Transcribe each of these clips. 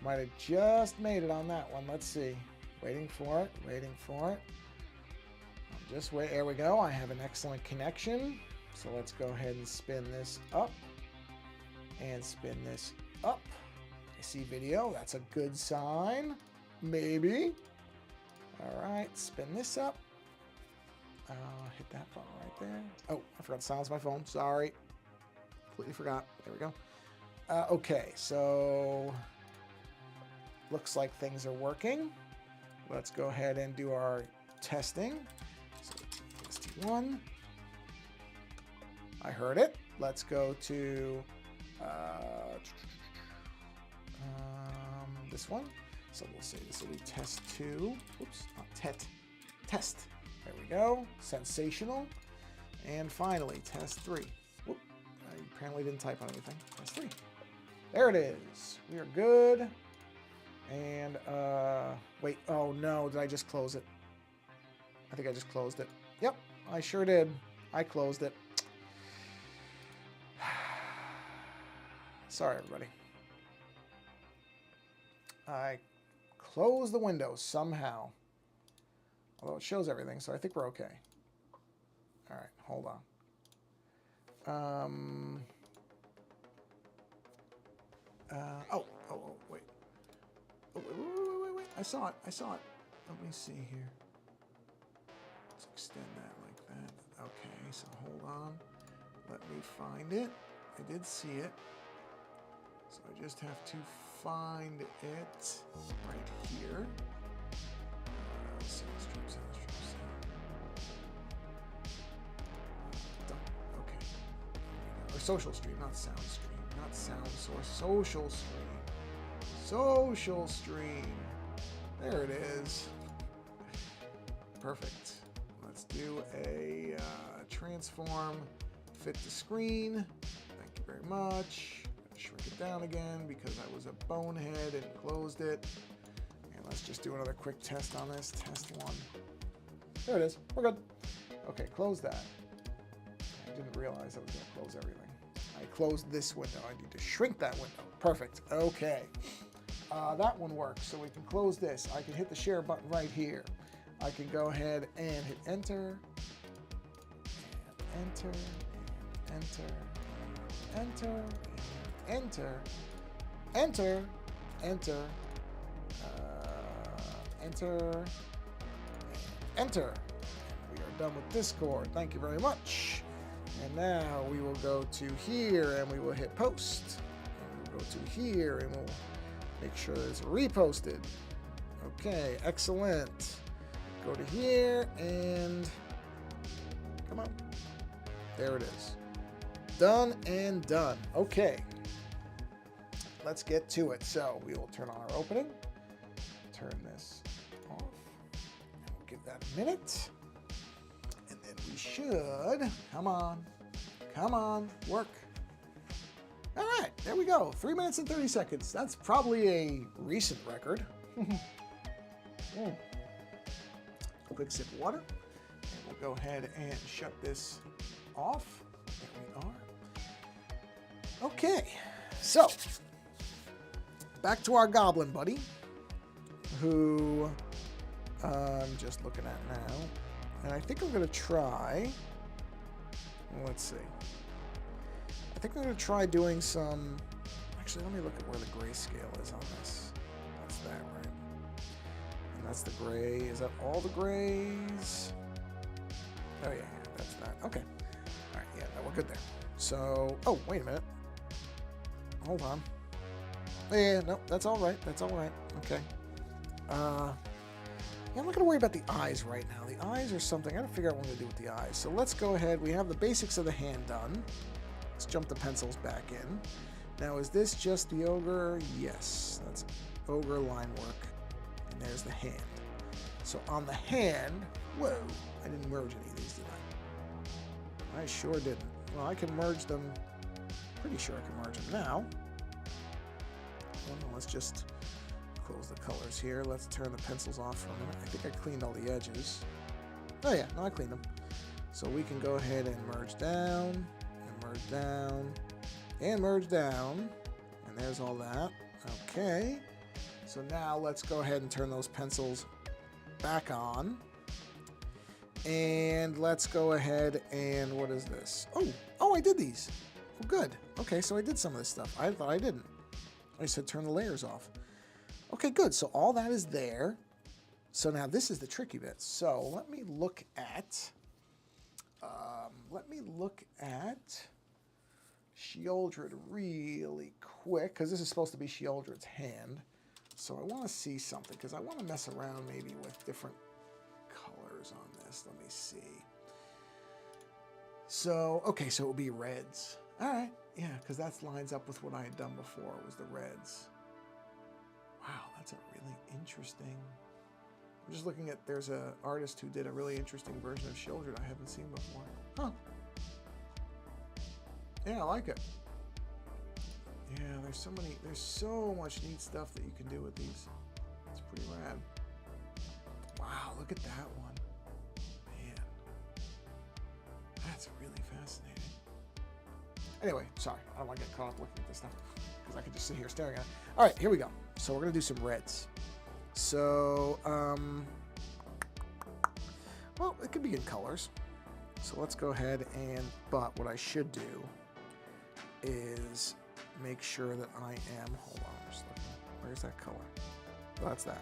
Might have just made it on that one. Let's see. Waiting for it. Waiting for it. Just wait. There we go. I have an excellent connection. So let's go ahead and spin this up. And spin this up. I see video. That's a good sign. Maybe. All right. Spin this up. Hit that button right there. Oh, I forgot to silence my phone. Sorry. Completely forgot. There we go. Okay. So looks like things are working. Let's go ahead and do our testing. So TST1. I heard it. Let's go to this one. So we'll say this will be test 2. Oops, not test. There we go. Sensational. And finally, test 3. Whoop, I apparently didn't type on anything. Test 3. There it is. We are good. And, wait. Oh, no. Did I just close it? I think I just closed it. Yep, I sure did. I closed it. Sorry, everybody. I closed the window somehow. Although it shows everything, so I think we're okay. All right, hold on. Wait. Oh, wait. I saw it. Let me see here. Let's extend that like that. Okay, so hold on. Let me find it. I did see it. So I just have to find it right here. Sound stream. Done. Okay. Or social stream, not sound stream. Not sound source. Social stream. Social stream. There it is. Perfect. Let's do a transform. Fit the screen. Thank you very much. Shrink it down again because I was a bonehead and closed it. And let's just do another quick test on this. Test 1. There it is. We're good. Okay, close that. I didn't realize I was going to close everything. I closed this window. I need to shrink that window. Perfect. Okay. That one works. So we can close this. I can hit the share button right here. I can go ahead and hit enter. And enter. And enter. Enter. Enter. Enter. Enter. Enter. We are done with Discord. Thank you very much. And now we will go to here and we will hit post. And we'll go to here and we'll make sure that it's reposted. Okay, excellent. Go to here and come on. There it is. Done and done. Okay. Let's get to it. So we will turn on our opening. Turn this off. And we'll give that a minute. And then we should, come on, work. All right, there we go. 3 minutes and 30 seconds. That's probably a recent record. Quick sip of water. And we'll go ahead and shut this off. There we are. Okay, so back to our goblin buddy, who I'm just looking at now. And I think I'm going to try, let's see. I think I'm going to try doing some, actually, let me look at where the grayscale is on this. That's that, right? And that's the gray. Is that all the grays? Oh, yeah, that's that. Okay. All right, yeah, no, we're good there. So, oh, wait a minute. Hold on. Yeah, no, that's all right. That's all right. Okay. Yeah, I'm not going to worry about the eyes right now. The eyes are something. I got to figure out what I'm going to do with the eyes. So let's go ahead. We have the basics of the hand done. Let's jump the pencils back in. Now, is this just the ogre? Yes, that's ogre line work. And there's the hand. So on the hand, whoa, I didn't merge any of these, did I? I sure didn't. Well, I can merge them. Pretty sure I can merge them now. Well, let's just close the colors here. Let's turn the pencils off for a minute. I think I cleaned all the edges. Oh yeah, no, I cleaned them. So we can go ahead and merge down, and merge down, and merge down. And there's all that. Okay. So now let's go ahead and turn those pencils back on. And let's go ahead and, what is this? Oh, I did these. Oh, good. Okay, so I did some of this stuff. I thought I didn't. I said turn the layers off. Okay, good. So all that is there. So now this is the tricky bit. So let me look at, Sheoldred really quick, because this is supposed to be Sheoldred's hand. So I want to see something, because I want to mess around maybe with different colors on this. Let me see. So, okay, so it will be reds. All right, yeah, because that lines up with what I had done before, was the reds. Wow, that's a really interesting... I'm just looking at, there's an artist who did a really interesting version of Sheoldred I haven't seen before. Huh. Yeah, I like it. Yeah, there's so much neat stuff that you can do with these. It's pretty rad. Wow, look at that one. Man. That's really fascinating. Anyway, sorry, I don't want to get caught up looking at this stuff, because I could just sit here staring at it. All right, here we go. So we're going to do some reds. So, well, it could be in colors. So let's go ahead and, but what I should do is make sure that I am, hold on, I'm just looking. Where's that color? Oh, that's that.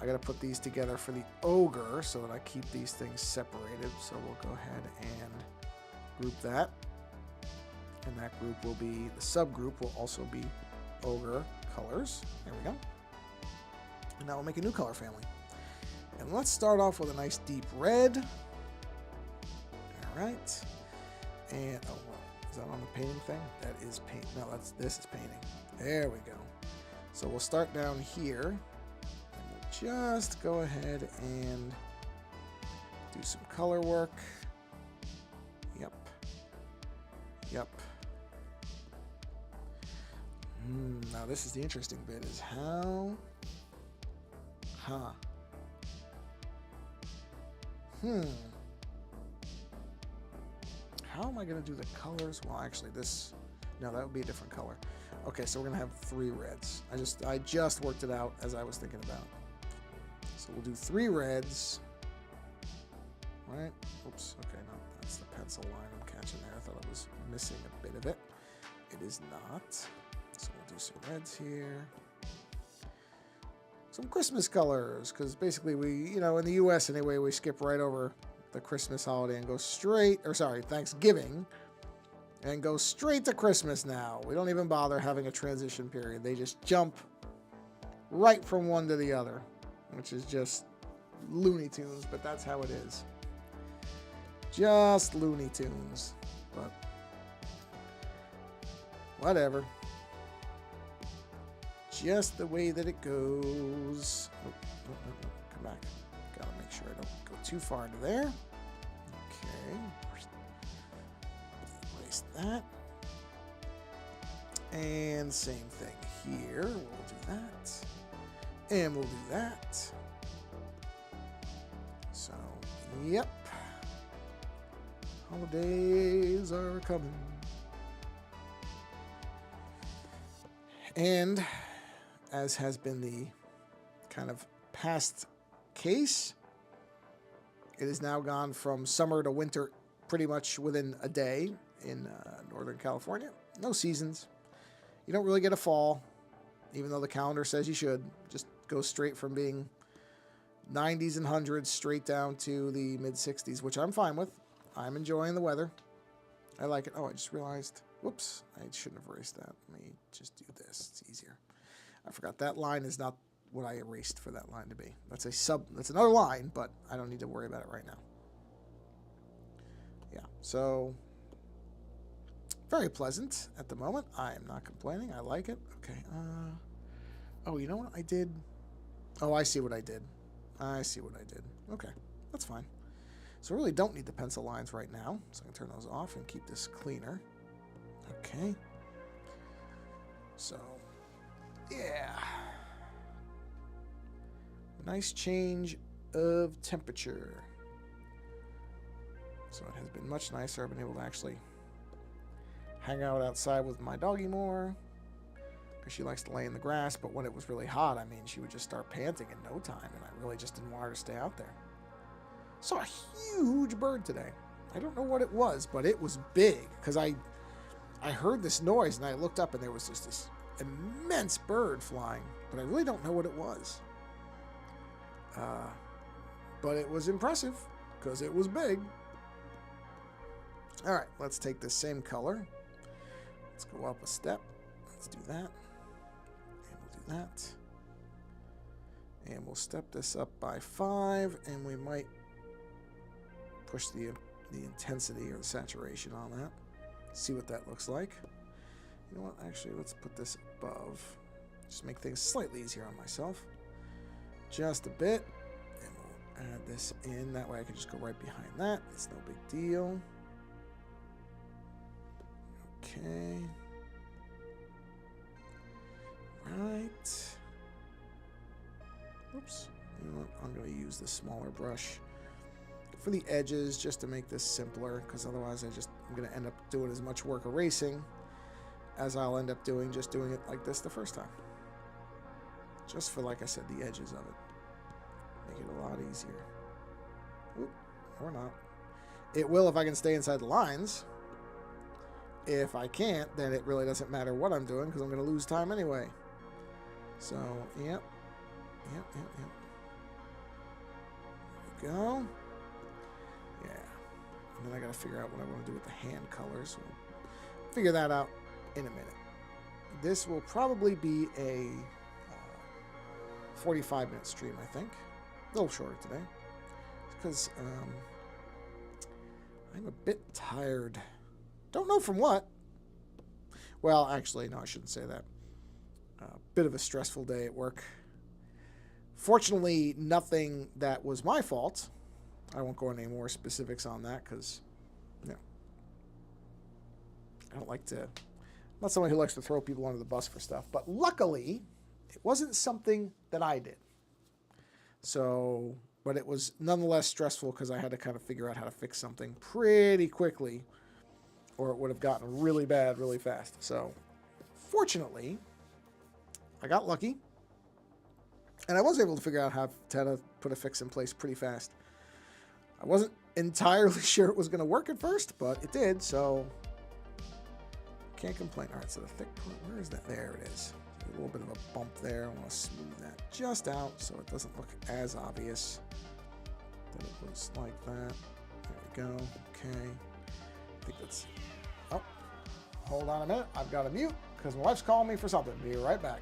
I got to put these together for the ogre so that I keep these things separated. So we'll go ahead and group that. And that group will be, the subgroup will also be ogre colors. There we go. And now we'll make a new color family. And let's start off with a nice deep red. All right. And, oh, well, is that on the painting thing? That is paint. No, this is painting. There we go. So we'll start down here. And we'll just go ahead and do some color work. Yep. Yep. Now this is the interesting bit, is how... How am I going to do the colors? Well, actually, this... No, that would be a different color. Okay, so we're going to have 3 reds. I just worked it out as I was thinking about. So we'll do 3 reds. Right? Oops. Okay, no, that's the pencil line I'm catching there. I thought I was missing a bit of it. It is not. So we'll do some reds here. Some Christmas colors, because basically we, in the U.S. anyway, we skip right over the Christmas holiday and go straight, or sorry, Thanksgiving, and go straight to Christmas now. We don't even bother having a transition period. They just jump right from one to the other, which is just Looney Tunes, but that's how it is. Just Looney Tunes, but whatever. Just the way that it goes. Oh, come back. Gotta make sure I don't go too far into there. Okay. Erase that. And same thing here. We'll do that. And we'll do that. So, yep. Holidays are coming. And as has been the kind of past case, it has now gone from summer to winter pretty much within a day in Northern California. No seasons. You don't really get a fall, even though the calendar says you should. Just go straight from being 90s and 100s straight down to the mid-60s, which I'm fine with. I'm enjoying the weather. I like it. Oh, I just realized, whoops, I shouldn't have erased that. Let me just do this. It's easier. I forgot that line is not what I erased for that line to be. That's another line, but I don't need to worry about it right now. Yeah, so very pleasant at the moment. I am not complaining. I like it. Okay. Oh, you know what I did? Oh, I see what I did. I see what I did. Okay, that's fine. So I really don't need the pencil lines right now, so I can turn those off and keep this cleaner. Okay. So, yeah. Nice change of temperature. So it has been much nicer. I've been able to actually hang out outside with my doggy more. because she likes to lay in the grass, but when it was really hot, I mean, she would just start panting in no time, and I really just didn't want her to stay out there. Saw a huge bird today. I don't know what it was, but it was big, because I heard this noise, and I looked up, and there was just this immense bird flying, but I really don't know what it was. But it was impressive, because it was big. All right, let's take the same color. Let's go up a step. Let's do that. And we'll do that. And we'll step this up by 5, and we might push the intensity or the saturation on that. See what that looks like. You know what? Actually, let's put this above. Just make things slightly easier on myself. Just a bit. And we'll add this in. That way I can just go right behind that. It's no big deal. Okay. Right. Oops. You know what? I'm going to use the smaller brush for the edges just to make this simpler, because otherwise I'm going to end up doing as much work erasing as I'll end up doing just doing it like this the first time. Just for, like I said, the edges of it. Make it a lot easier. Oop, or not. It will if I can stay inside the lines. If I can't, then it really doesn't matter what I'm doing, because I'm going to lose time anyway. So, yep. There we go. Yeah. And then I got to figure out what I want to do with the hand colors. We'll figure that out in a minute. This will probably be a 45-minute stream, I think. A little shorter today. Because I'm a bit tired. Don't know from what. Well, actually, no, I shouldn't say that. Bit of a stressful day at work. Fortunately, nothing that was my fault. I won't go into any more specifics on that because, you know, I don't like to. I'm not someone who likes to throw people under the bus for stuff. But luckily, it wasn't something that I did. So, but it was nonetheless stressful because I had to kind of figure out how to fix something pretty quickly, or it would have gotten really bad really fast. So, fortunately, I got lucky, and I was able to figure out how to put a fix in place pretty fast. I wasn't entirely sure it was going to work at first, but it did, so can't complain. All right, so the thick part, where is that? There it is. A little bit of a bump there. I want to smooth that just out so it doesn't look as obvious that it looks like that. There we go. Okay. I think that's... Oh, hold on a minute. I've got to mute because my wife's calling me for something. Be right back.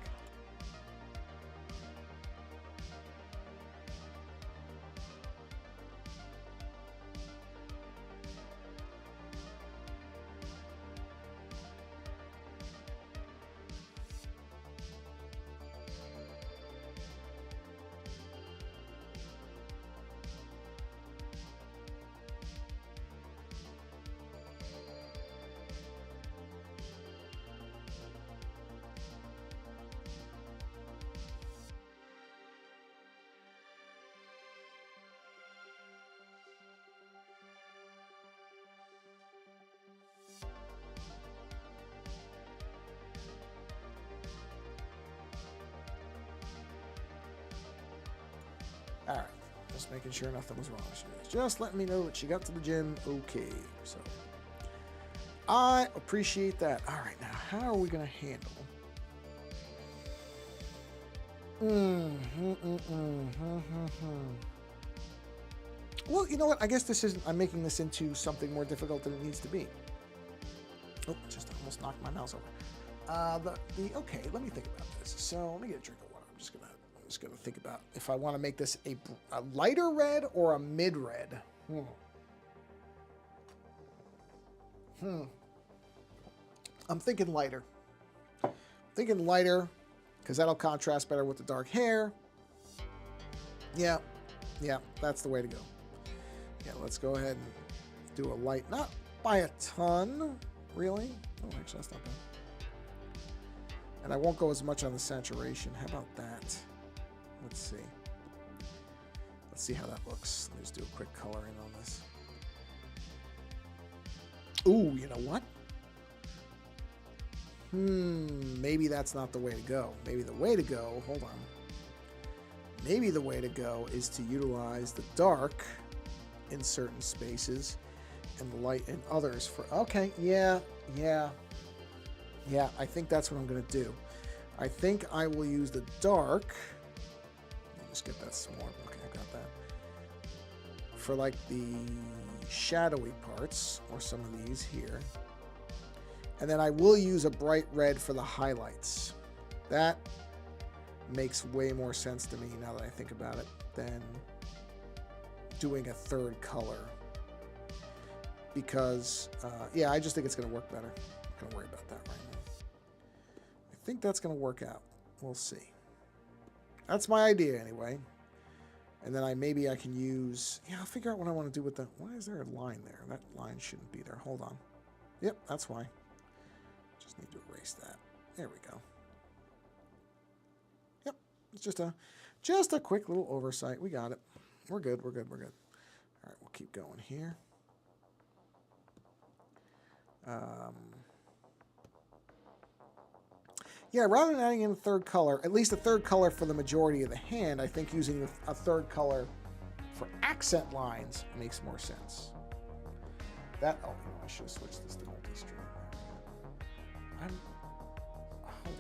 All right, just making sure nothing was wrong. She was just letting me know that she got to the gym okay. So I appreciate that. All right, now how are we going to handle? Well, you know what? I guess this isn't. I'm making this into something more difficult than it needs to be. Oh, just almost knocked my mouse over. Okay, let me think about this. So let me get a drink of water. I'm just gonna think about if I want to make this a lighter red or a mid red. I'm thinking lighter. Because that'll contrast better with the dark hair. Yeah, that's the way to go. Yeah, let's go ahead and do a light, not by a ton, really. Oh, actually, that's not bad. And I won't go as much on the saturation. How about that? Let's see. Let's see how that looks. Let's do a quick coloring on this. Ooh, you know what? Maybe that's not the way to go. Maybe the way to go, hold on. Maybe the way to go is to utilize the dark in certain spaces and the light in others for, okay, yeah, I think that's what I'm going to do. I think I will use the dark. Let me just get that small. Okay, I got that. For like the shadowy parts, or some of these here. And then I will use a bright red for the highlights. That makes way more sense to me now that I think about it than doing a third color. Because, yeah, I just think it's going to work better. I'm going to worry about that right now. I think that's going to work out. We'll see. That's my idea anyway. And then maybe I can use... Yeah, I'll figure out what I want to do with the... Why is there a line there? That line shouldn't be there. Hold on. Yep, that's why. Just need to erase that. There we go. Yep, it's just a quick little oversight. We got it. We're good, we're good, we're good. All right, we'll keep going here. Yeah, rather than adding in a third color, at least a third color for the majority of the hand, I think using a third color for accent lines makes more sense. That, oh, you know, I should have switched this to multi-stream. Hold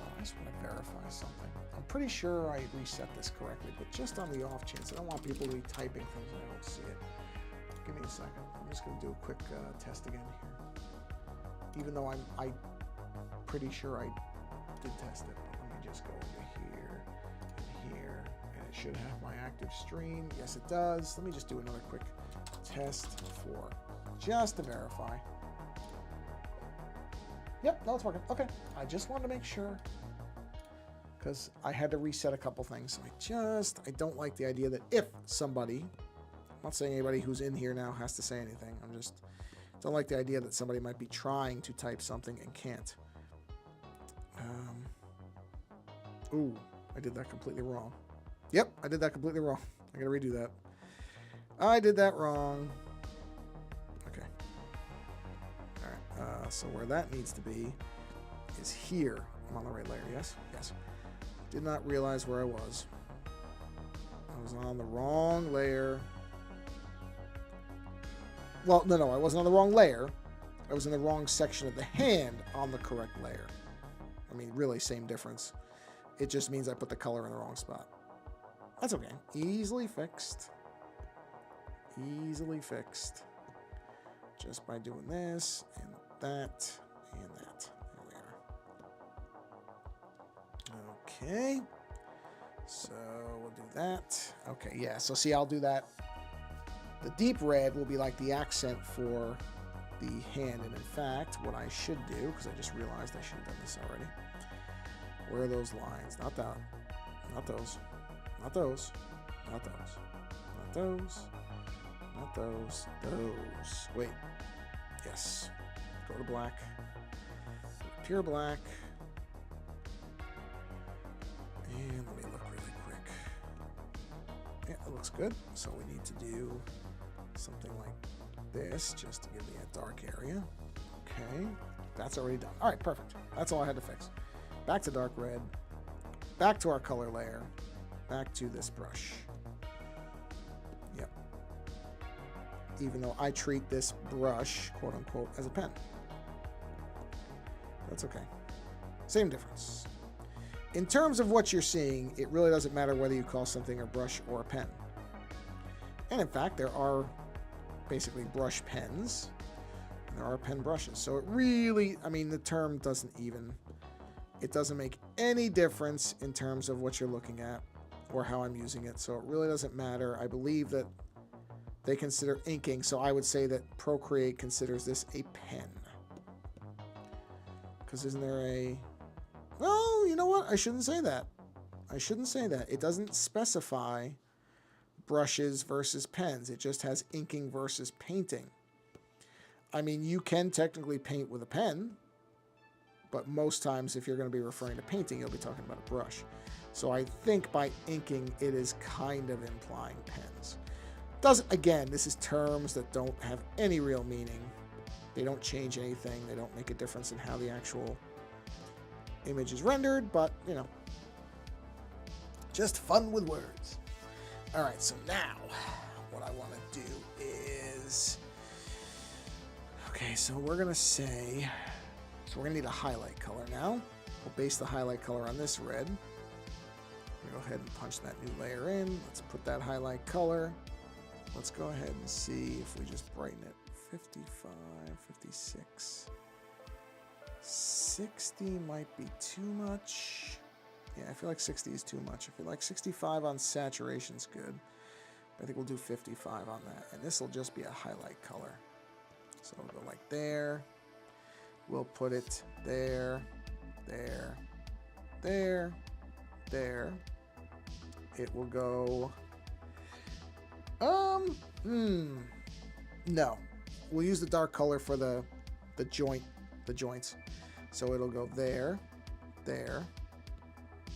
on, I just want to verify something. I'm pretty sure I reset this correctly, but just on the off chance, I don't want people to be typing things and I don't see it. Give me a second. I'm just going to do a quick test again here. Even though I'm pretty sure I did test it, but let me just go into here and here, and it should have my active stream. Yes, it does. Let me just do another quick test for just to verify. Yep, no, it's working. Okay, I just wanted to make sure because I had to reset a couple things. So I don't like the idea that if somebody, I'm not saying anybody who's in here now has to say anything. I'm just don't like the idea that somebody might be trying to type something and can't. Ooh, I did that completely wrong. Yep, I did that completely wrong. I gotta redo that. I did that wrong. Okay. All right. So where that needs to be is here. I'm on the right layer. Yes. Yes. Did not realize where I was. I was on the wrong layer. Well, no, I wasn't on the wrong layer. I was in the wrong section of the hand on the correct layer. I mean, really, same difference. It just means I put the color in the wrong spot. That's okay. Easily fixed. Easily fixed. Just by doing this, and that, and that. There we are. Okay. So we'll do that. Okay, yeah. So see, I'll do that. The deep red will be like the accent for the hand. And in fact, what I should do, because I just realized I should have done this already. Where are those lines? Not that. Not those. Not those. Not those. Not those. Not those. Those. Wait. Yes. Go to black. Pure black. And let me look really quick. Yeah, it looks good. So we need to do something like this just to give me a dark area. Okay. That's already done. All right, perfect. That's all I had to fix. Back to dark red. Back to our color layer. Back to this brush. Yep. Even though I treat this brush, quote unquote, as a pen. That's okay. Same difference. In terms of what you're seeing, it really doesn't matter whether you call something a brush or a pen. And in fact, there are basically brush pens. And there are pen brushes. So it really, I mean, the term doesn't even, it doesn't make any difference in terms of what you're looking at or how I'm using it. So it really doesn't matter. I believe that they consider inking. So I would say that Procreate considers this a pen. Because isn't there a... Oh, you know what? I shouldn't say that. I shouldn't say that. It doesn't specify brushes versus pens. It just has inking versus painting. I mean, you can technically paint with a pen, but most times if you're going to be referring to painting, you'll be talking about a brush. So I think by inking, it is kind of implying pens. Again, this is terms that don't have any real meaning. They don't change anything. They don't make a difference in how the actual image is rendered, but, you know, just fun with words. All right, so now what I want to do is, okay, so we're going to say, so we're going to need a highlight color now. We'll base the highlight color on this red. Go ahead and punch that new layer in. Let's put that highlight color. Let's go ahead and see if we just brighten it. 55, 56. 60 might be too much. Yeah, I feel like 60 is too much. I feel like 65 on saturation's good. I think we'll do 55 on that. And this will just be a highlight color. So we'll go like there. We'll put it there, there, there, there. It will go, no. We'll use the dark color for the joints. So it'll go there, there,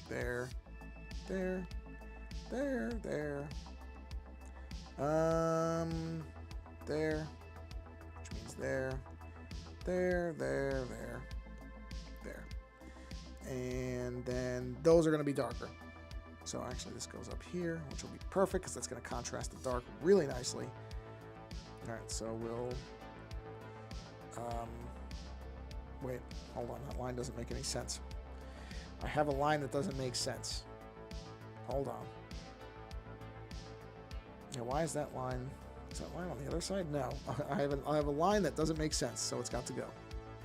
there, there, there, there, there, which means there, there, there, there, there. And then those are going to be darker. So actually this goes up here, which will be perfect because that's going to contrast the dark really nicely. All right, so we'll, wait, hold on, that line doesn't make any sense. I have a line that doesn't make sense. Hold on. Yeah, why is that line on the other side? No, I have a line that doesn't make sense, so it's got to go.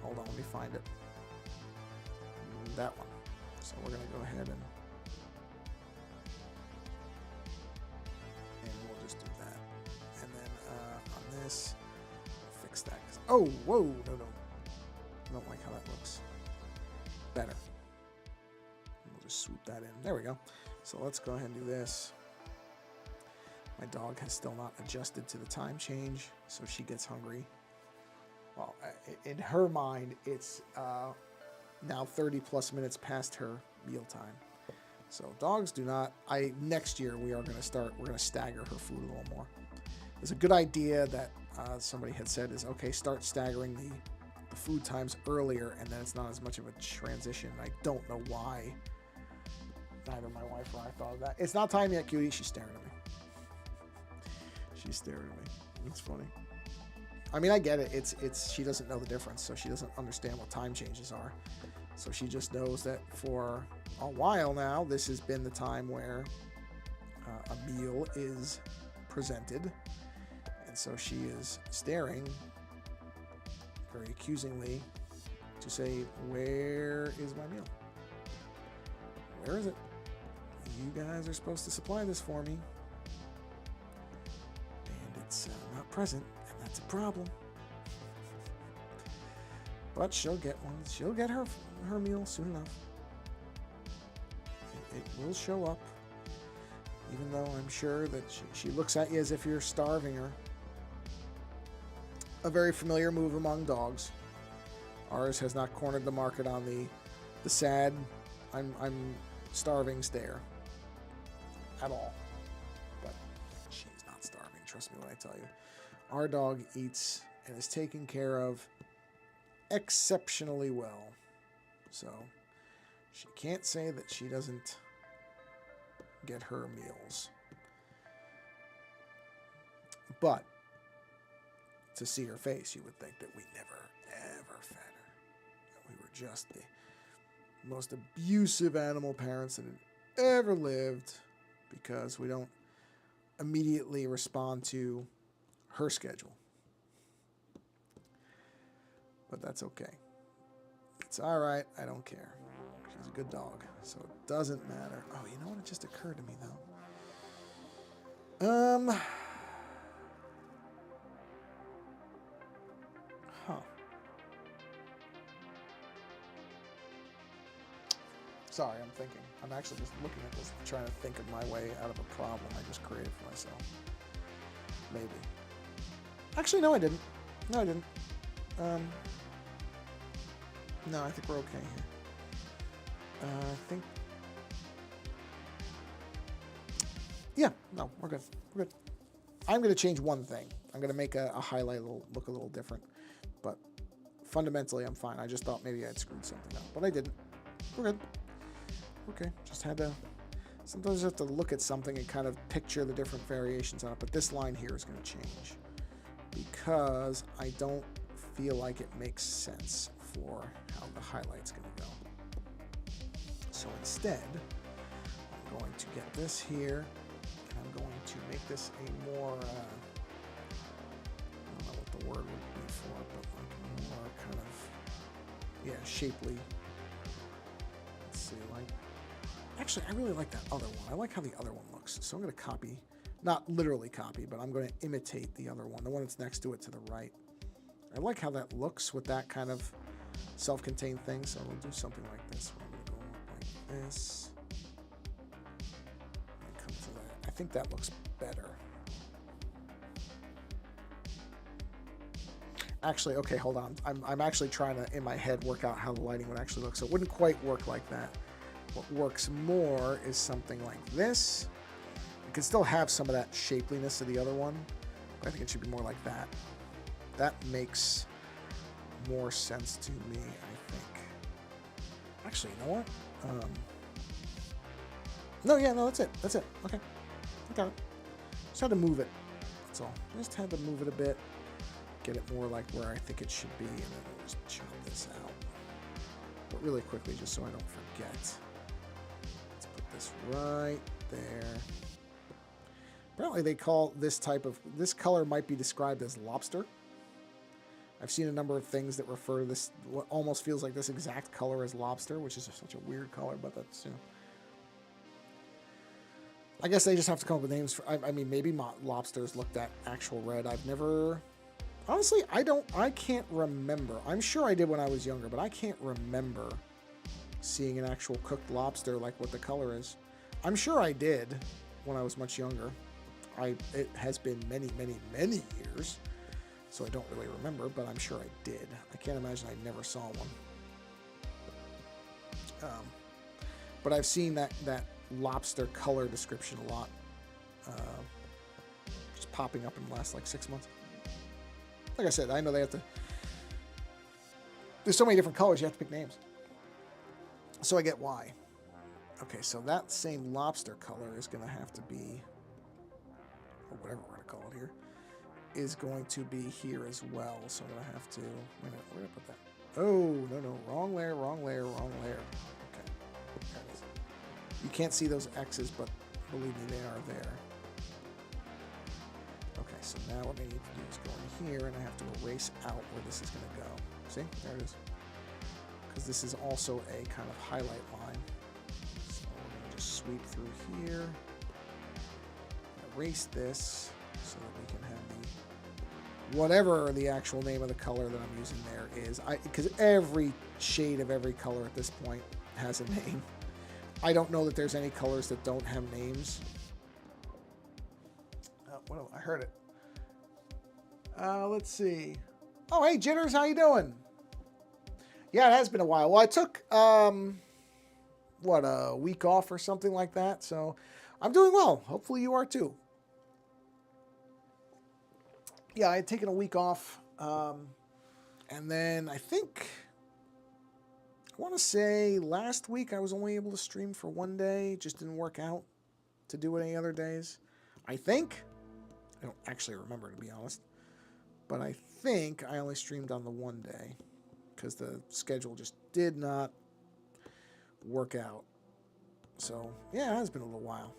Hold on, let me find it. That one. So we're going to go ahead and we'll just do that. And then on this, fix that. Oh, whoa, no. I don't like how that looks. Better. We'll just swoop that in. There we go. So let's go ahead and do this. My dog has still not adjusted to the time change, so she gets hungry. Well, in her mind, it's now 30 plus minutes past her mealtime. So dogs do not, next year we're going to stagger her food a little more. It's a good idea that somebody had said is, okay, start staggering the food times earlier, and then it's not as much of a transition. I don't know why neither my wife or I thought of that. It's not time yet, cutie. She's staring at me. She's staring at me. It's funny. I mean, I get it. It's she doesn't know the difference, so she doesn't understand what time changes are. So she just knows that for a while now, this has been the time where a meal is presented. And so she is staring very accusingly to say, where is my meal? Where is it? You guys are supposed to supply this for me. And it's not present, and that's a problem. But she'll get one. She'll get her meal soon enough. It will show up, even though I'm sure that she looks at you as if you're starving her. A very familiar move among dogs. Ours has not cornered the market on the sad, I'm starving stare at all. But she's not starving, trust me when I tell you. Our dog eats and is taken care of exceptionally well. So she can't say that she doesn't get her meals. But to see her face, you would think that we never, ever fed her. That we were just the most abusive animal parents that had ever lived, because we don't immediately respond to her schedule. But that's okay. It's all right. I don't care. She's a good dog, so it doesn't matter. Oh, you know what? It just occurred to me, though. Sorry, I'm thinking. I'm actually just looking at this, trying to think of my way out of a problem I just created for myself. Maybe. Actually, no, I didn't. No, I didn't. No, I think we're okay here. I think... Yeah, no, we're good. We're good. I'm going to change one thing. I'm going to make a highlight look a little different. But fundamentally, I'm fine. I just thought maybe I'd screwed something up. But I didn't. We're good. Okay, just had to... Sometimes you have to look at something and kind of picture the different variations on it. But this line here is going to change because I don't feel like it makes sense for how the highlight's going to go. So instead, I'm going to get this here, and I'm going to make this a more, I don't know what the word would be for it, but like more kind of, yeah, shapely. Let's see, like, actually, I really like that other one. I like how the other one looks. So I'm going to copy, not literally copy, but I'm going to imitate the other one, the one that's next to it to the right. I like how that looks with that kind of self-contained thing, so we'll do something like this. We're going to go like this. And come to that. I think that looks better. Actually, okay, hold on. I'm actually trying to, in my head, work out how the lighting would actually look. So it wouldn't quite work like that. What works more is something like this. It can still have some of that shapeliness of the other one, but I think it should be more like that. That makes more sense to me, I think. Actually, you know what? No, yeah, no, that's it. That's it. Okay. I got it. Just had to move it. That's all. Just had to move it a bit. Get it more like where I think it should be, and then we'll just chop this out. But really quickly, just so I don't forget. Let's put this right there. Apparently they call this this color might be described as lobster. I've seen a number of things that refer to this, what almost feels like this exact color as lobster, which is such a weird color, but that's, you know. I guess they just have to come up with names for, I mean, maybe lobsters looked at actual red. I've never, honestly, I can't remember. I'm sure I did when I was younger, but I can't remember seeing an actual cooked lobster like what the color is. I'm sure I did when I was much younger. It has been many, many, many years. So I don't really remember, but I'm sure I did. I can't imagine I never saw one. But I've seen that lobster color description a lot. Just popping up in the last like 6 months. Like I said, I know they have to... There's so many different colors, you have to pick names. So I get why. Okay, so that same lobster color is going to have to be... Or whatever we're going to call it here. Is going to be here as well. So I'm going to have to... Wait a minute, where did I put that? Oh, no. Wrong layer, wrong layer, wrong layer. Okay. There it is. You can't see those X's, but believe me, they are there. Okay, so now what I need to do is go in here, and I have to erase out where this is going to go. See? There it is. Because this is also a kind of highlight line. So we're going to just sweep through here. Erase this so that we can have the whatever the actual name of the color that I'm using there is. Because every shade of every color at this point has a name. I don't know that there's any colors that don't have names. I heard it. Let's see. Oh, hey, Jitters, how you doing? Yeah, it has been a while. Well, I took, a week off or something like that. So I'm doing well. Hopefully you are too. Yeah, I had taken a week off. And then I think... I want to say last week I was only able to stream for one day. It just didn't work out to do it any other days. I think. I don't actually remember, to be honest. But I think I only streamed on the one day because the schedule just did not work out. So, yeah, it has been a little while.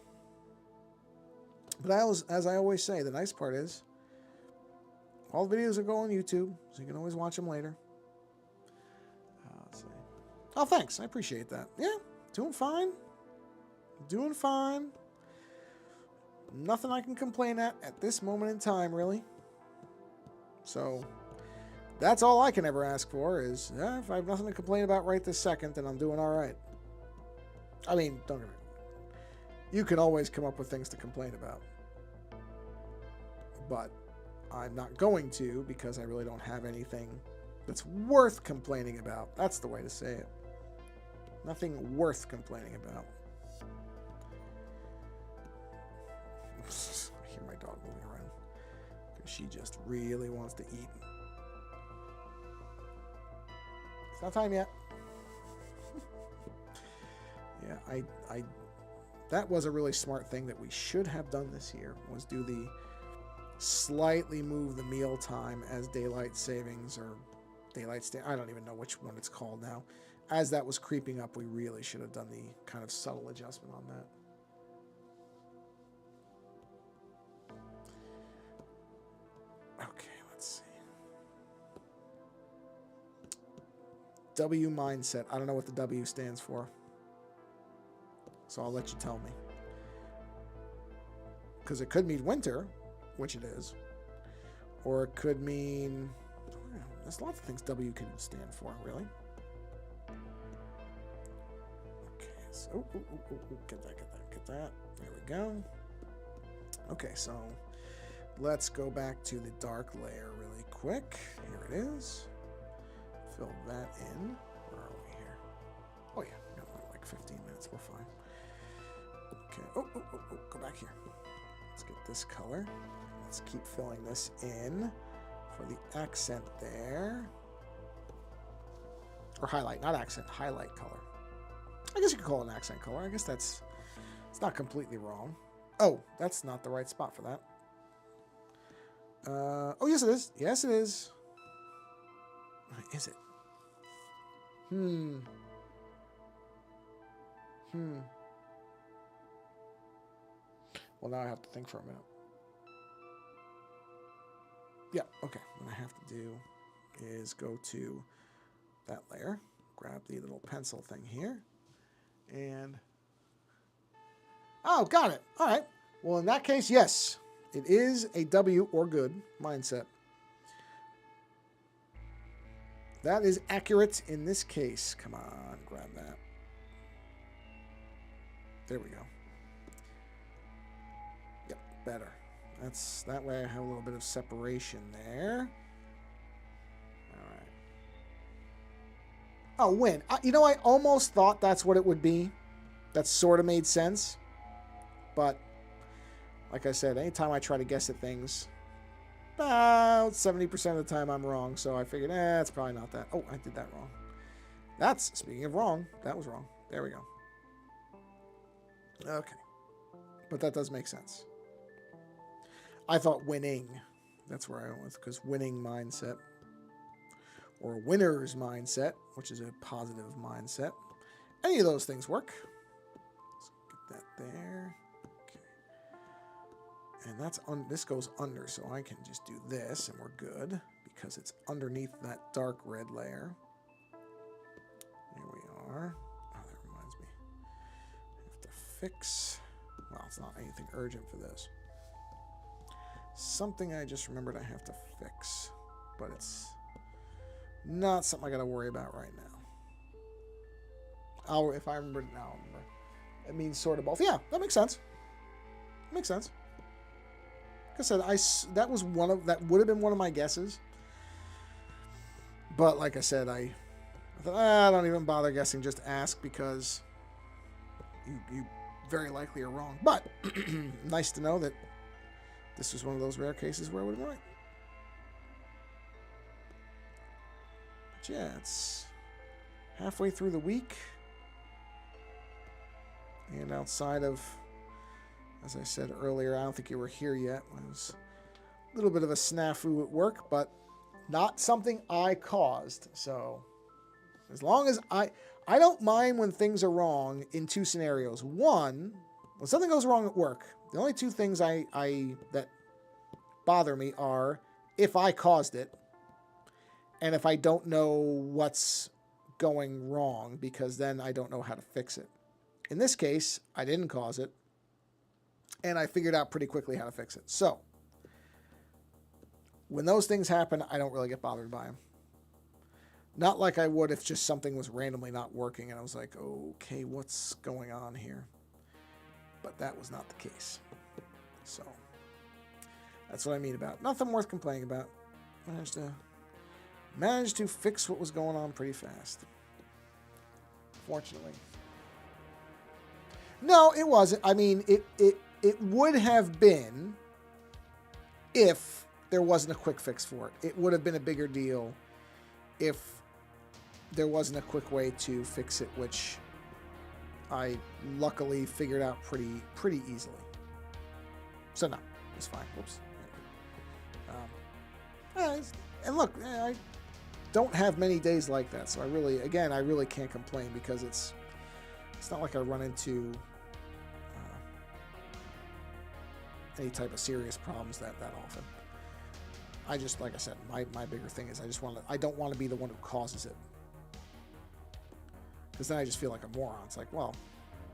But as I always say, the nice part is all the videos are going on YouTube, so you can always watch them later. Let's see. Oh, thanks. I appreciate that. Yeah, doing fine. Doing fine. Nothing I can complain at this moment in time, really. So, that's all I can ever ask for is, if I have nothing to complain about right this second, then I'm doing all right. I mean, don't get me wrong. You can always come up with things to complain about. But I'm not going to because I really don't have anything that's worth complaining about. That's the way to say it. Nothing worth complaining about. I hear my dog moving around because she just really wants to eat. It's not time yet. Yeah, that was a really smart thing that we should have done this year, was do the slightly move the meal time as daylight savings or daylight I don't even know which one it's called now. As that was creeping up, we really should have done the kind of subtle adjustment on that. Okay, let's see. W mindset. I don't know what the W stands for, so I'll let you tell me. Because it could mean winter, which it is, or it could mean, there's lots of things W can stand for, really. Okay, so get that. There we go. Okay, so let's go back to the dark layer really quick. Here it is. Fill that in. Where are we here? Oh yeah, we got like 15 minutes. We're fine. Okay. Go back here. Let's get this color. Let's keep filling this in for the accent there. Or highlight, not accent, highlight color. I guess you could call it an accent color. I guess it's not completely wrong. Oh, that's not the right spot for that. Oh, yes it is. Yes it is. Is it? Well, now I have to think for a minute. Yeah, okay. What I have to do is go to that layer, grab the little pencil thing here, and... Oh, got it. All right. Well, in that case, yes. It is a W or good mindset. That is accurate in this case. Come on, grab that. There we go. Yep, better. That way I have a little bit of separation there. All right. Oh, win. You know, I almost thought that's what it would be. That sort of made sense. But, like I said, anytime I try to guess at things, about 70% of the time I'm wrong. So I figured, it's probably not that. Oh, I did that wrong. That's, speaking of wrong, that was wrong. There we go. Okay. But that does make sense. I thought winning. That's where I went with, because winning mindset. Or winner's mindset, which is a positive mindset. Any of those things work. Let's get that there. Okay. And that's this goes under, so I can just do this and we're good, because it's underneath that dark red layer. Here we are. Oh, that reminds me. I have to fix. Well, it's not anything urgent for this. Something I just remembered I have to fix, but it's not something I got to worry about right now. If I remember it now, I'll remember. It means sort of both. Yeah, that makes sense. Makes sense. Like I said, that would have been one of my guesses. But like I said, I thought, I don't even bother guessing. Just ask, because you very likely are wrong. But nice to know that this was one of those rare cases where I would have been right. But yeah, it's halfway through the week. And outside of, as I said earlier, I don't think you were here yet. It was a little bit of a snafu at work, but not something I caused. So as long as I don't mind when things are wrong in two scenarios. One, when something goes wrong at work, the only two things that bother me are if I caused it and if I don't know what's going wrong, because then I don't know how to fix it. In this case, I didn't cause it, and I figured out pretty quickly how to fix it. So when those things happen, I don't really get bothered by them. Not like I would if just something was randomly not working and I was like, okay, what's going on here? But that was not the case. So that's what I mean about nothing worth complaining about. Managed to fix what was going on pretty fast. Fortunately. No, it wasn't. I mean, it would have been if there wasn't a quick fix for it. It would have been a bigger deal if there wasn't a quick way to fix it, which I luckily figured out pretty easily. So no, it's fine. Whoops. And look, I don't have many days like that, so I really can't complain, because it's not like I run into any type of serious problems that often. I just, like I said, my bigger thing is I don't want to be the one who causes it, because then I just feel like a moron. It's like, well,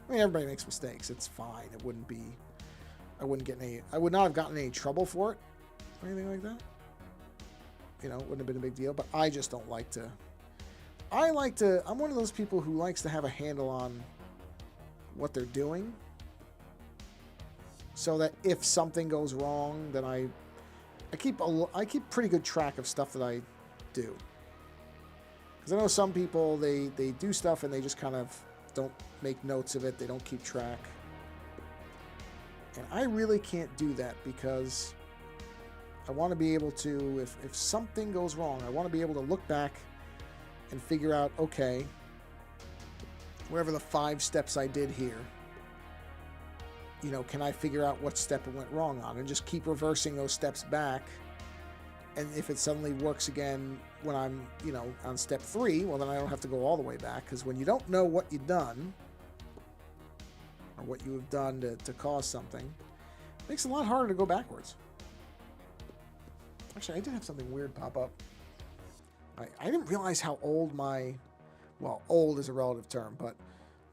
I mean, everybody makes mistakes. It's fine. I would not have gotten any trouble for it or anything like that. You know, it wouldn't have been a big deal, but I just don't like to. I'm one of those people who likes to have a handle on what they're doing, so that if something goes wrong, then I keep pretty good track of stuff that I do. Because I know some people, they do stuff and they just kind of don't make notes of it. They don't keep track. And I really can't do that, because I want to be able to, if something goes wrong, I want to be able to look back and figure out, okay, whatever the 5 steps I did here, you know, can I figure out what step it went wrong on, and just keep reversing those steps back. And if it suddenly works again when I'm, you know, on step 3, well, then I don't have to go all the way back, because when you don't know what you've done, or what you have done to cause something, it makes it a lot harder to go backwards. Actually, I did have something weird pop up. I didn't realize how old old is a relative term, but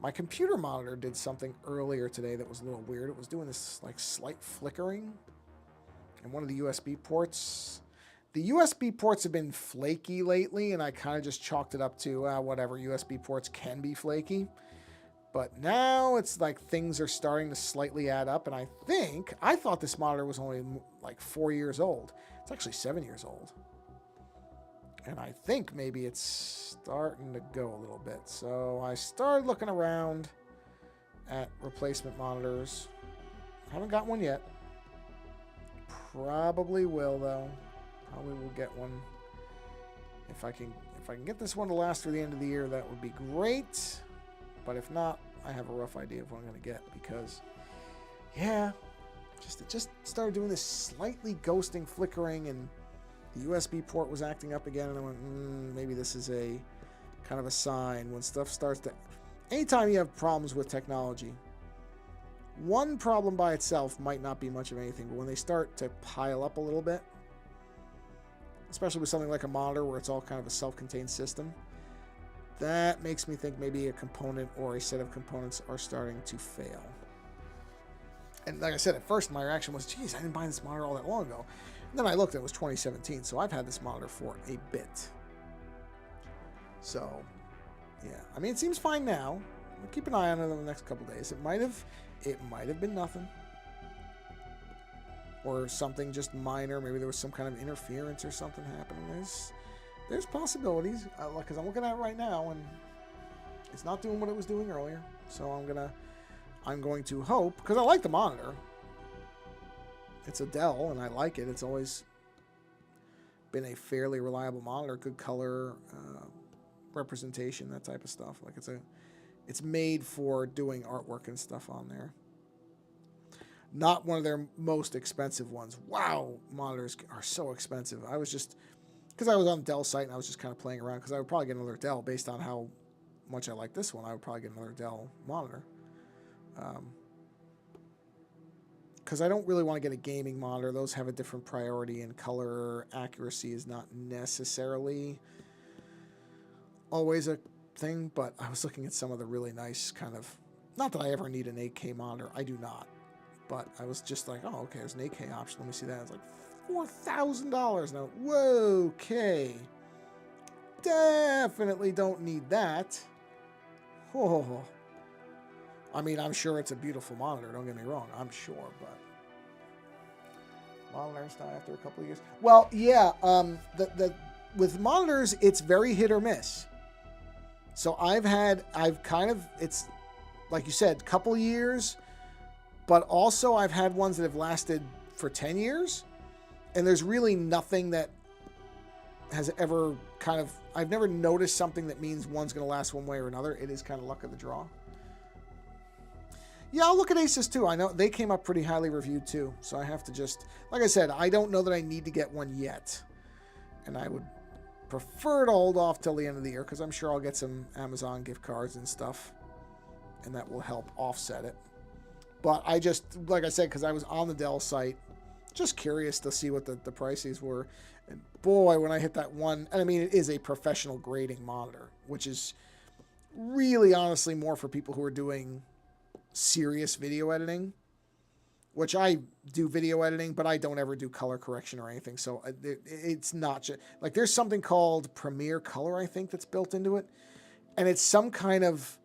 my computer monitor did something earlier today that was a little weird. It was doing this like slight flickering in one of the USB ports. The USB ports have been flaky lately, and I kind of just chalked it up to whatever, USB ports can be flaky. But now it's like things are starting to slightly add up, and I thought this monitor was only like 4 years old. It's actually 7 years old. And I think maybe it's starting to go a little bit. So I started looking around at replacement monitors. Haven't got one yet. Probably will, though. Probably will get one. If I can get this one to last through the end of the year, that would be great. But if not, I have a rough idea of what I'm going to get, because, yeah, it just started doing this slightly ghosting, flickering, and the USB port was acting up again, and I went, maybe this is a kind of a sign when stuff starts to... Anytime you have problems with technology, one problem by itself might not be much of anything, but when they start to pile up a little bit, especially with something like a monitor where it's all kind of a self-contained system, that makes me think maybe a component or a set of components are starting to fail. And like I said, at first my reaction was, geez, I didn't buy this monitor all that long ago. And then I looked, it was 2017, so I've had this monitor for a bit. So, yeah. I mean, it seems fine now. We'll keep an eye on it in the next couple days. It might have been nothing. Or something just minor. Maybe there was some kind of interference or something happening. There's possibilities, because I'm looking at it right now, and it's not doing what it was doing earlier. So I'm going to hope, because I like the monitor. It's a Dell, and I like it. It's always been a fairly reliable monitor, good color representation, that type of stuff. Like it's made for doing artwork and stuff on there. Not one of their most expensive ones. Wow, monitors are so expensive. I was just, because I was on the Dell site and I was just kind of playing around, because I would probably get another Dell based on how much I like this one. I would probably get another Dell monitor. Because I don't really want to get a gaming monitor. Those have a different priority, and color accuracy is not necessarily always a thing, but I was looking at some of the really nice kind of, not that I ever need an 8K monitor. I do not. But I was just like, oh, okay, there's an 8K option. Let me see that. It's like $4,000. Now, whoa, okay. Definitely don't need that. Oh. I mean, I'm sure it's a beautiful monitor. Don't get me wrong. I'm sure, but monitors die after a couple of years. Well, yeah. With monitors, it's very hit or miss. So it's like you said, couple years, but also I've had ones that have lasted for 10 years, and there's really nothing that has ever I've never noticed something that means one's going to last one way or another. It is kind of luck of the draw. Yeah, I'll look at Asus too. I know they came up pretty highly reviewed too. So I have to just, like I said, I don't know that I need to get one yet. And I would prefer to hold off till the end of the year because I'm sure I'll get some Amazon gift cards and stuff. And that will help offset it. But I just, like I said, because I was on the Dell site, just curious to see what the prices were. And boy, when I hit that one, and I mean, it is a professional grading monitor, which is really honestly more for people who are doing serious video editing, which I do video editing, but I don't ever do color correction or anything. So it's not just, like, there's something called Premiere Color, I think, that's built into it. And it's some kind of,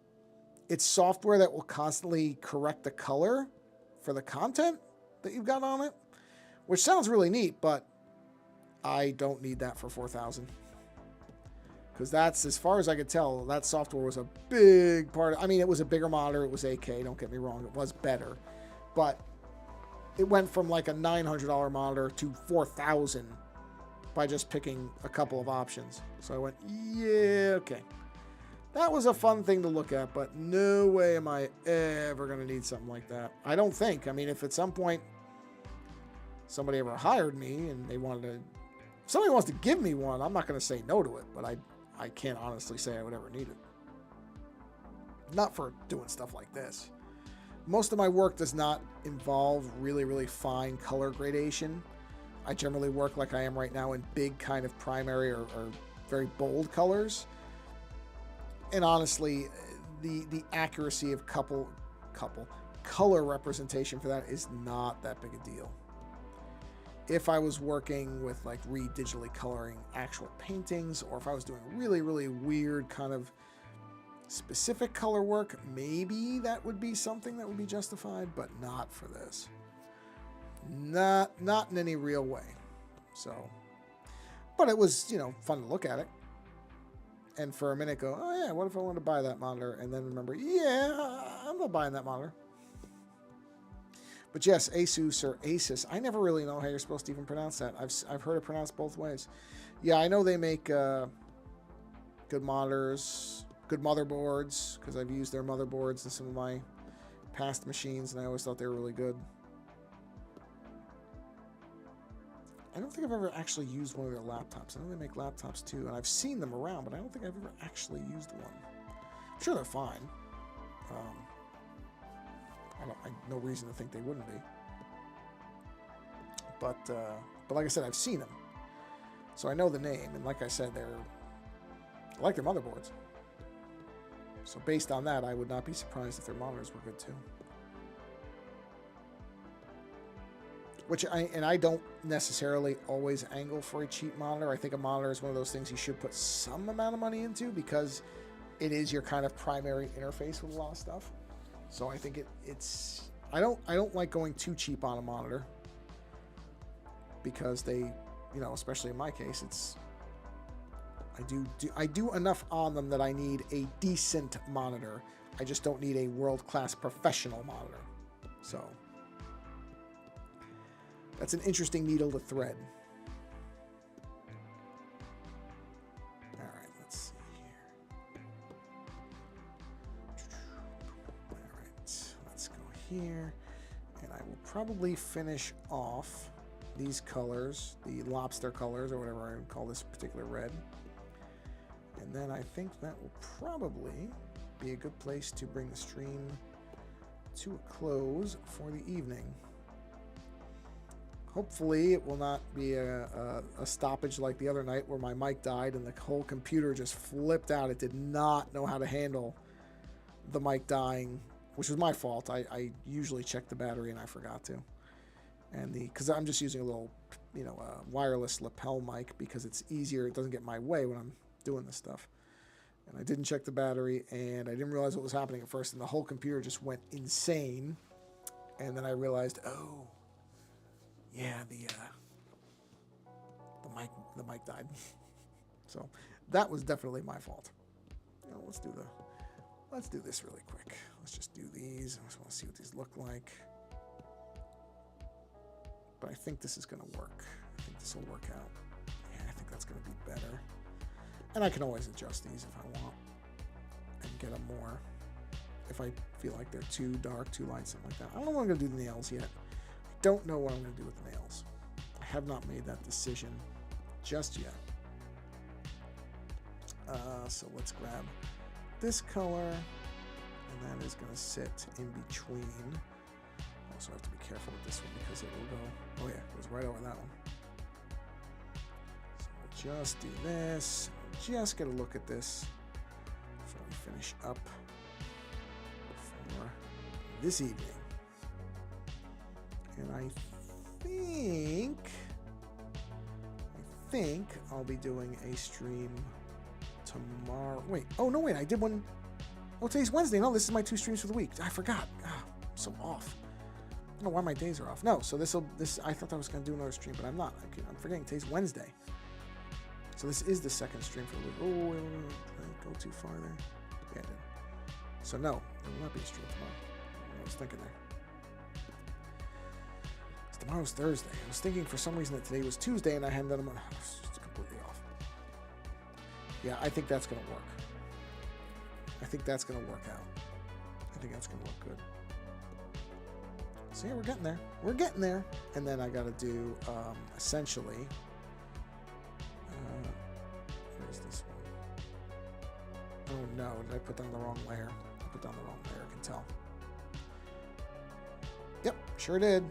it's software that will constantly correct the color for the content that you've got on it, which sounds really neat, but I don't need that for 4,000. Because that's, as far as I could tell, that software was a big part of, I mean, it was a bigger monitor, it was 8K, don't get me wrong, it was better. But it went from like a $900 monitor to 4,000 by just picking a couple of options. So I went, yeah, okay. That was a fun thing to look at, but no way am I ever going to need something like that. I don't think. I mean, if at some point somebody ever hired me and they wanted to, if somebody wants to give me one, I'm not going to say no to it, but I can't honestly say I would ever need it. Not for doing stuff like this. Most of my work does not involve really, really fine color gradation. I generally work like I am right now in big kind of primary or very bold colors. And honestly, the accuracy of color representation for that is not that big a deal. If I was working with like digitally coloring actual paintings, or if I was doing really, really weird kind of specific color work, maybe that would be something that would be justified, but not for this. Not in any real way. So, but it was, you know, fun to look at it. And for a minute go, oh yeah, what if I wanted to buy that monitor? And then remember, yeah, I'm not buying that monitor. But yes, Asus or Asus. I never really know how you're supposed to even pronounce that. I've heard it pronounced both ways. Yeah, I know they make good monitors, good motherboards, because I've used their motherboards in some of my past machines, and I always thought they were really good. I don't think I've ever actually used one of their laptops. I know they make laptops too, and I've seen them around, but I don't think I've ever actually used one. I'm sure they're fine. I no reason to think they wouldn't be. But like I said, I've seen them, so I know the name. And like I said, I like their motherboards. So based on that, I would not be surprised if their monitors were good too. I don't necessarily always angle for a cheap monitor. I think a monitor is one of those things you should put some amount of money into because it is your kind of primary interface with a lot of stuff. So I think it's I don't like going too cheap on a monitor because they, you know, especially in my case, it's I do enough on them that I need a decent monitor. I just don't need a world-class professional monitor. So that's an interesting needle to thread. All right, let's see here. All right, let's go here. And I will probably finish off these colors, the lobster colors, or whatever I would call this particular red. And then I think that will probably be a good place to bring the stream to a close for the evening. Hopefully it will not be a stoppage like the other night where my mic died and the whole computer just flipped out. It did not know how to handle the mic dying, which was my fault. I usually check the battery and I forgot to. And because I'm just using a little, you know, wireless lapel mic because it's easier. It doesn't get in my way when I'm doing this stuff. And I didn't check the battery and I didn't realize what was happening at first. And the whole computer just went insane. And then I realized, oh, yeah, the mic died. So that was definitely my fault. You know, let's do this really quick. Let's just do these. I just want to see what these look like. But I think this is going to work. I think this will work out. Yeah, I think that's going to be better. And I can always adjust these if I want and get them more if I feel like they're too dark, too light, something like that. I don't know what I'm going to do with the nails yet. I don't know what I'm going to do with the nails. I have not made that decision just yet. So let's grab this color, and that is going to sit in between. Also have to be careful with this one because it will go, oh yeah, it goes right over that one. So we'll just do this, just get a look at this before we finish up for this evening. And I think I'll be doing a stream tomorrow. Wait, oh no, wait, I did one. Oh, today's Wednesday. No, this is my 2 streams for the week. I forgot. I'm so off. I don't know why my days are off. No, so this I thought I was going to do another stream, but I'm not. I'm forgetting today's Wednesday. So this is the 2nd stream for the week. Oh, wait, did I go too far there? Yeah, I did. So no, there will not be a stream tomorrow. I was thinking there. Tomorrow's Thursday. I was thinking for some reason that today was Tuesday, and I had that. It's just completely off. Yeah, I think that's going to work. I think that's going to work out. I think that's going to look good. So yeah, we're getting there. We're getting there. And then I got to do, essentially, where's this one? Oh no, did I put down the wrong layer? I put down the wrong layer, I can tell. Yep, sure did.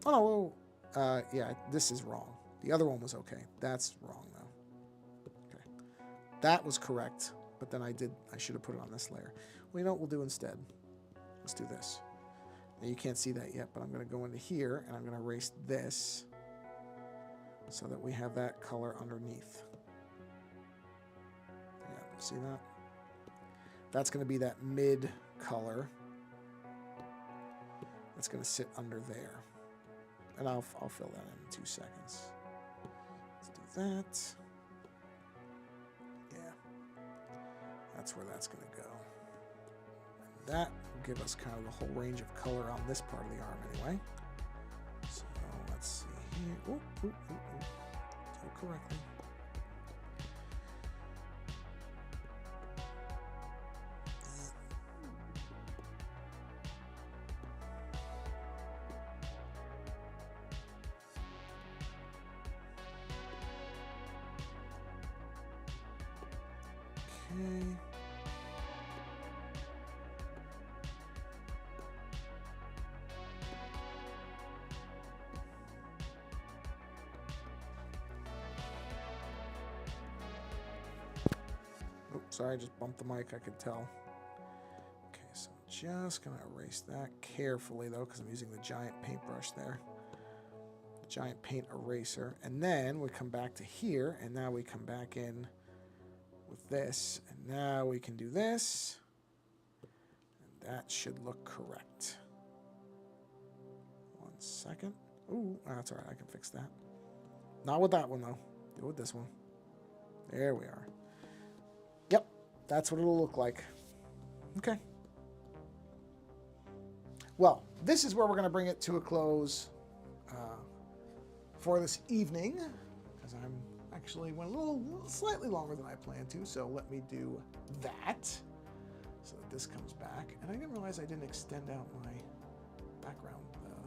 Oh, yeah, this is wrong. The other one was okay. That's wrong, though. Okay. That was correct, but then I should have put it on this layer. Well, you know what we'll do instead? Let's do this. Now, you can't see that yet, but I'm going to go into here, and I'm going to erase this so that we have that color underneath. Yeah, see that? That's going to be that mid color. That's going to sit under there. And I'll fill that in 2 seconds. Let's do that. Yeah. That's where that's going to go. And that will give us kind of the whole range of color on this part of the arm anyway. So let's see here. Do it correctly. Sorry, I just bumped the mic, I could tell. Okay, so I'm just going to erase that carefully, though, because I'm using the giant paintbrush there. The giant paint eraser. And then we come back to here, and now we come back in with this. And now we can do this. And that should look correct. 1 second. Ooh, that's all right, I can fix that. Not with that one, though. Do it with this one. There we are. Yep, that's what it'll look like. Okay. Well, this is where we're going to bring it to a close for this evening, because I'm actually went a little slightly longer than I planned to, so let me do that so that this comes back. And I didn't realize I didn't extend out my background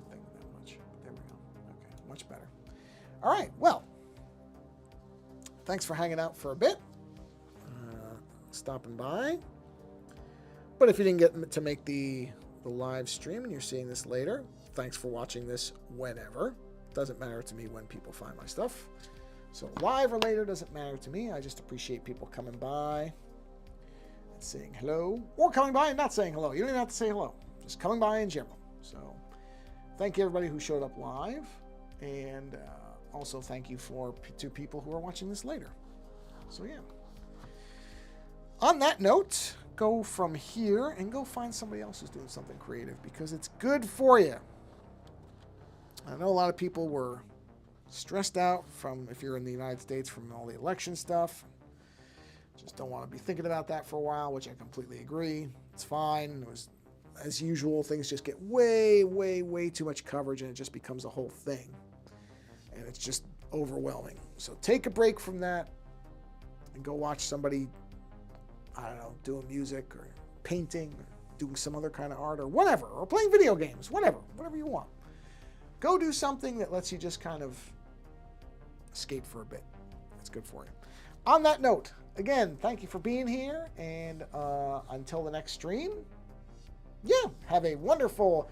thing that much. There we go. Okay, much better. All right, well, thanks for hanging out for a bit. Stopping by. But if you didn't get to make the live stream and you're seeing this later, thanks for watching this whenever. Doesn't matter to me when people find my stuff. So live or later doesn't matter to me. I just appreciate people coming by and saying hello, or coming by and not saying hello. You don't even have to say hello. Just coming by in general. So thank you everybody who showed up live, and also thank you to people who are watching this later. So yeah. On that note, go from here and go find somebody else who's doing something creative, because it's good for you. I know a lot of people were stressed out from, if you're in the United States, from all the election stuff. Just don't want to be thinking about that for a while, which I completely agree. It's fine. It was, as usual, things just get way, way, way too much coverage, and it just becomes a whole thing. And it's just overwhelming. So take a break from that and go watch somebody, I don't know, doing music or painting, or doing some other kind of art, or whatever, or playing video games, whatever you want. Go do something that lets you just kind of escape for a bit. That's good for you. On that note, again, thank you for being here, and until the next stream, yeah, have a wonderful